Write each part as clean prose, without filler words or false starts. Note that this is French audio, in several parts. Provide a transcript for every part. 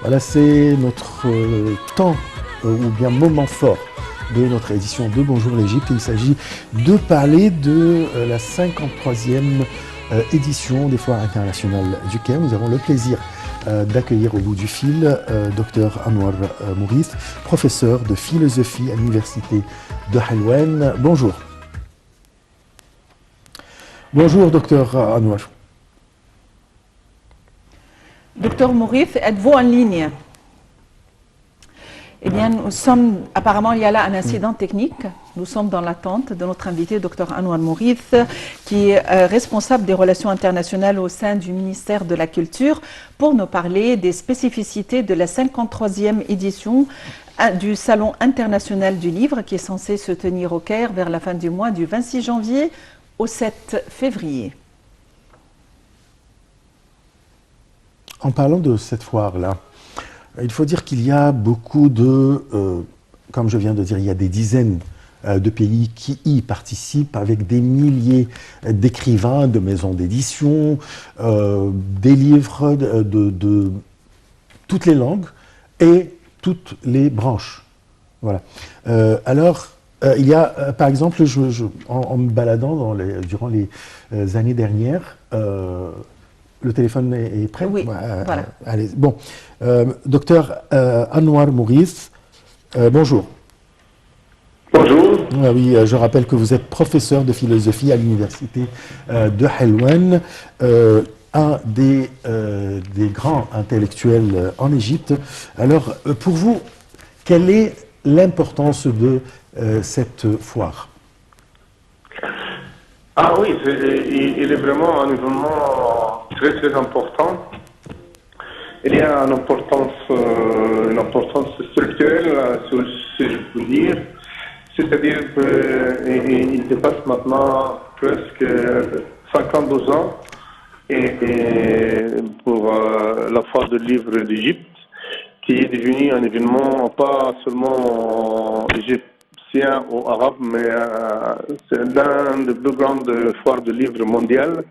Voilà, c'est notre temps ou bien moment fort de notre édition de Bonjour l'Égypte. Il s'agit de parler de la 53e édition des Foires internationales du Caire. Nous avons le plaisir d'accueillir au bout du fil Dr Anwar Mourith, professeur de philosophie à l'université de Helwan. Bonjour. Bonjour Dr Anwar. Docteur Mourith, êtes-vous en ligne? Eh bien, nous sommes, apparemment, il y a là un incident technique. Nous sommes dans l'attente de notre invité, Dr Anwar Mourith, qui est responsable des relations internationales au sein du ministère de la Culture, pour nous parler des spécificités de la 53e édition du Salon international du livre, qui est censé se tenir au Caire vers la fin du mois, du 26 janvier au 7 février. En parlant de cette foire-là, il faut dire qu'il y a beaucoup de, comme je viens de dire, il y a des dizaines de pays qui y participent avec des milliers d'écrivains, de maisons d'édition, des livres de toutes les langues et toutes les branches. Voilà. Il y a, par exemple, en me baladant durant les années dernières, le téléphone est prêt? Oui, voilà. Allez, bon. Docteur Anwar Mourith, bonjour. Bonjour. Oui, je rappelle que vous êtes professeur de philosophie à l'université de Helwan, un des grands intellectuels en Égypte. Alors, pour vous, quelle est l'importance de cette foire? Ah oui, il est vraiment un événement très très important. Il y a une importance structurelle, si je peux dire. C'est-à-dire qu'il dépasse maintenant presque 52 ans et pour la foire de livres d'Égypte, qui est devenu un événement pas seulement égyptien ou arabe, mais c'est l'un des plus grandes foires de livres mondiales.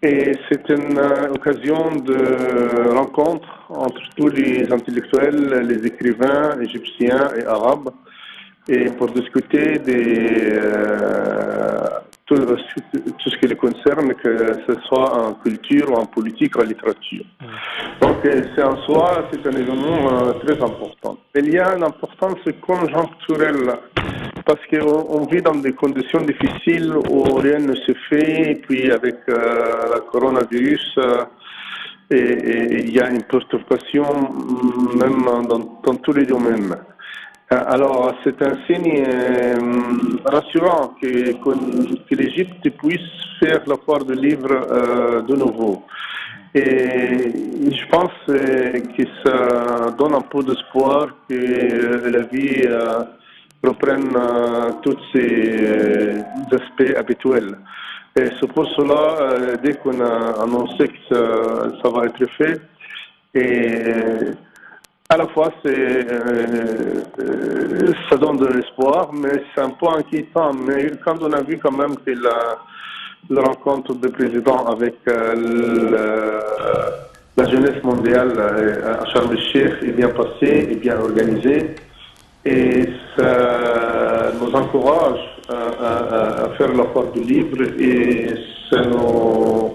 Et c'est une occasion de rencontre entre tous les intellectuels, les écrivains égyptiens et arabes, et pour discuter tout ce qui les concerne, que ce soit en culture, ou en politique, ou en littérature. Donc, c'est en soi, c'est un événement très important. Il y a une importance conjoncturelle, parce qu'on vit dans des conditions difficiles où rien ne se fait, et puis avec le coronavirus, et il y a une perturbation même dans tous les domaines. Alors, c'est un signe rassurant que l'Égypte puisse faire la foire de livres de nouveau. Et je pense que ça donne un peu d'espoir que la vie reprenne tous ses aspects habituels. Et c'est pour cela, dès qu'on a annoncé que ça va être fait, et à la fois, ça donne de l'espoir, mais c'est un peu inquiétant. Mais quand on a vu quand même que la rencontre du président avec la jeunesse mondiale à Sharm el-Sheikh est bien passée, est bien organisée, et ça nous encourage à faire la foire du livre, et ça nous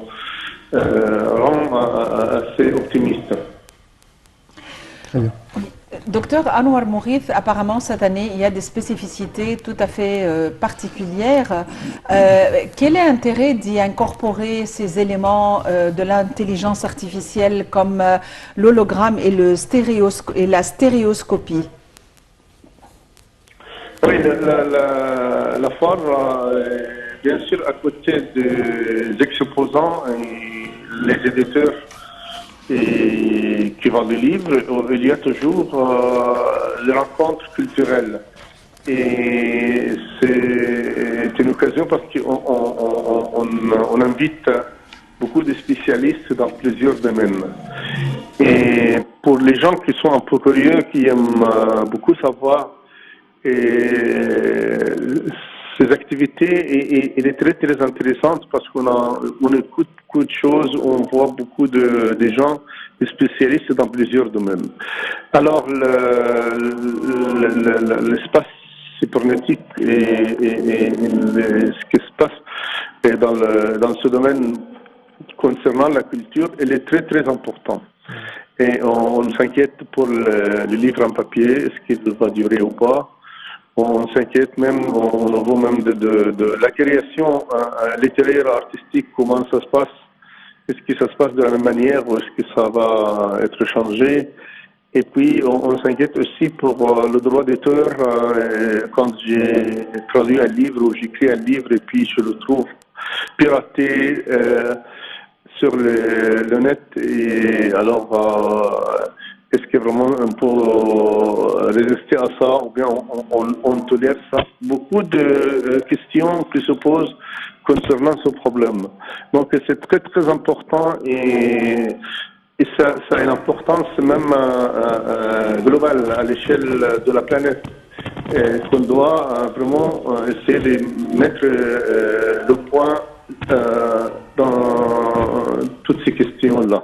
rend assez optimistes. Docteur Anwar Mourith, apparemment cette année, il y a des spécificités tout à fait particulières. Quel est l'intérêt d'y incorporer ces éléments de l'intelligence artificielle comme l'hologramme et la stéréoscopie? Oui, la foire, bien sûr, à côté des exposants et les éditeurs qui vendent des livres, il y a toujours les rencontres culturelles. Et c'est une occasion parce qu'on invite beaucoup de spécialistes dans plusieurs domaines. Et pour les gens qui sont un peu curieux, qui aiment beaucoup savoir, et ces activités, elle est très très intéressante parce on écoute beaucoup de choses, on voit beaucoup de gens spécialistes dans plusieurs domaines. Alors l'espace cybernétique et ce qui se passe dans ce domaine concernant la culture, elle est très très importante. Et on s'inquiète pour le livre en papier, est-ce qu'il va durer ou pas. On s'inquiète même au niveau même de la création littéraire, artistique, comment ça se passe. Est-ce que ça se passe de la même manière ou est-ce que ça va être changé? Et puis, on s'inquiète aussi pour le droit d'auteur. Quand j'ai traduit un livre ou j'écris un livre et puis je le trouve piraté sur le net, et alors est-ce que vraiment on peut résister à ça ou bien on tolère ça? Beaucoup de questions qui se posent concernant ce problème. Donc c'est très très important et ça a une importance même globale à l'échelle de la planète. Qu'on doit vraiment essayer de mettre le point dans toutes ces questions-là.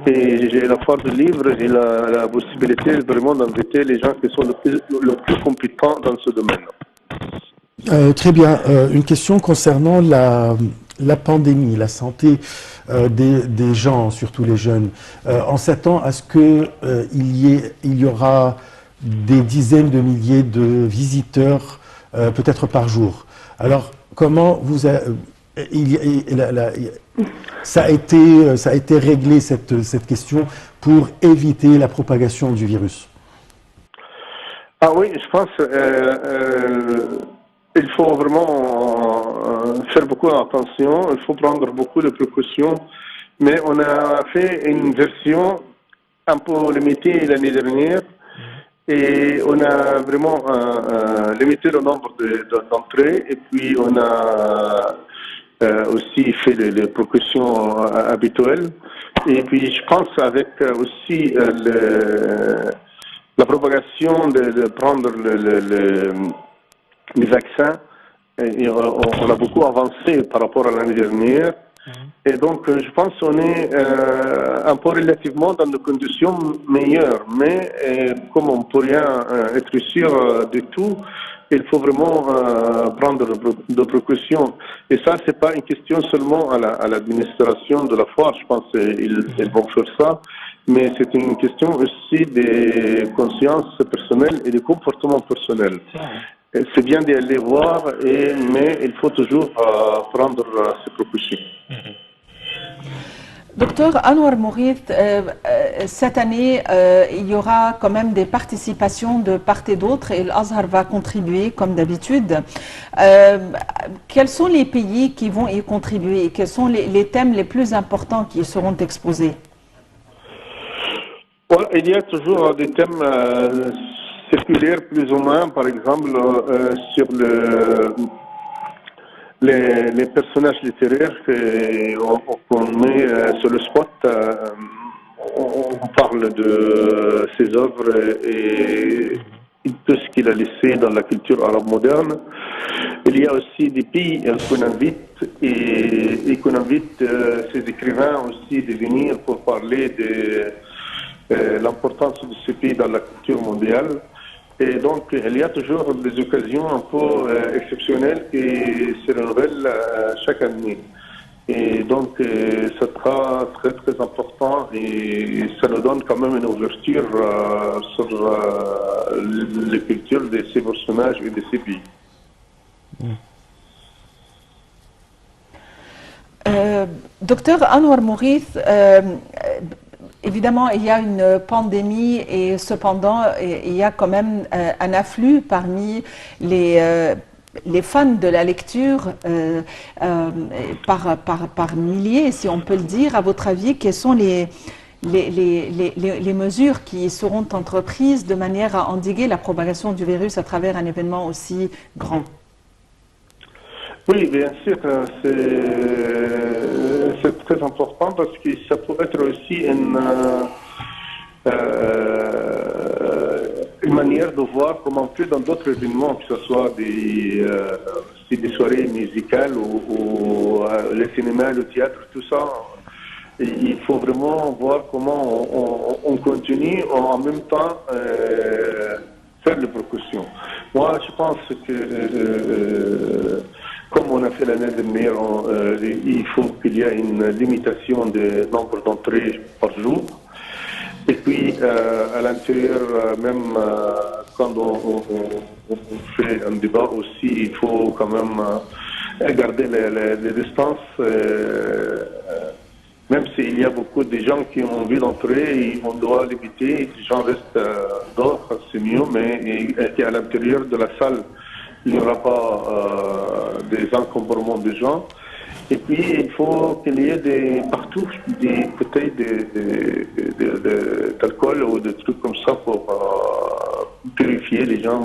Et j'ai la force de livre, j'ai la possibilité vraiment d'inviter les gens qui sont le plus compétents dans ce domaine. Très bien. Une question concernant la pandémie, la santé des gens, surtout les jeunes. On s'attend à ce qu'il y aura des dizaines de milliers de visiteurs, peut-être par jour. Alors, comment ça a été réglé cette question pour éviter la propagation du virus? Ah oui, je pense il faut vraiment faire beaucoup attention, il faut prendre beaucoup de précautions, mais on a fait une version un peu limitée l'année dernière et on a vraiment limité le nombre d'entrées et puis on a aussi fait les précautions habituelles. Et puis je pense avec aussi la propagation de prendre les vaccins, et on a beaucoup avancé par rapport à l'année dernière. Et donc je pense qu'on est un peu relativement dans des conditions meilleures. Mais comme on ne peut rien être sûr du tout, il faut vraiment prendre de précautions. Et ça, c'est pas une question seulement à l'administration de la foire, je pense qu'ils vont faire ça, mais c'est une question aussi des consciences personnelles et des comportements personnels. C'est bien d'aller voir, mais il faut toujours prendre ces précautions. Docteur Anouar Mourith, cette année, il y aura quand même des participations de part et d'autre et l'Azhar va contribuer comme d'habitude. Quels sont les pays qui vont y contribuer? Quels sont les thèmes les plus importants qui seront exposés? Voilà, il y a toujours des thèmes circulaires plus ou moins, par exemple sur les personnages littéraires qu'on met sur le spot. On parle de ses œuvres et tout ce qu'il a laissé dans la culture arabe moderne. Il y a aussi des pays qu'on invite et qu'on invite ces écrivains aussi de venir pour parler de l'importance de ce pays dans la culture mondiale. Et donc, il y a toujours des occasions un peu exceptionnelles qui se renouvellent chaque année. Et donc, ça sera très, très important et ça nous donne quand même une ouverture sur les cultures de ces personnages et de ces pays. Docteur Anouar Mourith, évidemment, il y a une pandémie et cependant, il y a quand même un afflux parmi les fans de la lecture par milliers, si on peut le dire. À votre avis, quelles sont les mesures qui seront entreprises de manière à endiguer la propagation du virus à travers un événement aussi grand? Oui, bien sûr, c'est très important parce que ça peut être aussi une manière de voir comment on fait dans d'autres événements, que ce soit des des soirées musicales ou le cinéma, le théâtre, tout ça. Et il faut vraiment voir comment on continue en même temps faire les percussions. Moi, je pense que comme on a fait l'année dernière, il faut qu'il y ait une limitation de nombre d'entrées par jour. Et puis, à l'intérieur, même quand on fait un débat aussi, il faut quand même garder les distances. Même s'il y a beaucoup de gens qui ont envie d'entrer, on doit limiter, les gens restent dehors, c'est mieux, mais à l'intérieur de la salle, il n'y aura pas des encombrements de gens. Et puis, il faut qu'il y ait partout des bouteilles d'alcool ou des trucs comme ça pour purifier les gens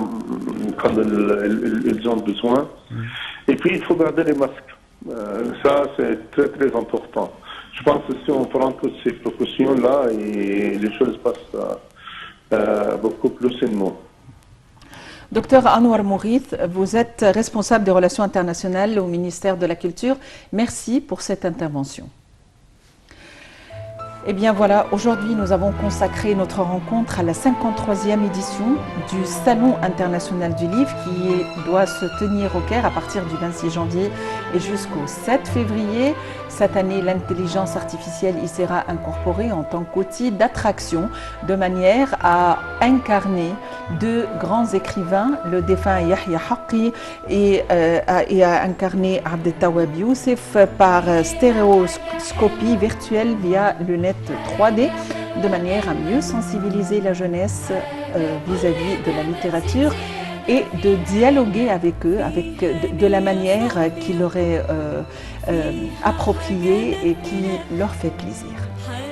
quand ils ont besoin. Et puis, il faut garder les masques. Ça, c'est très, très important. Je pense que si on prend toutes ces précautions-là, les choses passent beaucoup plus sainement. Docteur Anouar Mourith, vous êtes responsable des relations internationales au ministère de la Culture. Merci pour cette intervention. Eh bien voilà, aujourd'hui nous avons consacré notre rencontre à la 53e édition du Salon international du livre qui doit se tenir au Caire à partir du 26 janvier et jusqu'au 7 février. Cette année, l'intelligence artificielle y sera incorporée en tant qu'outil d'attraction de manière à incarner deux grands écrivains, le défunt Yahya Haqqi et à incarner Abdeltawab Youssef par stéréoscopie virtuelle via lunettes 3D, de manière à mieux sensibiliser la jeunesse vis-à-vis de la littérature et de dialoguer avec eux de la manière qui leur est appropriée et qui leur fait plaisir.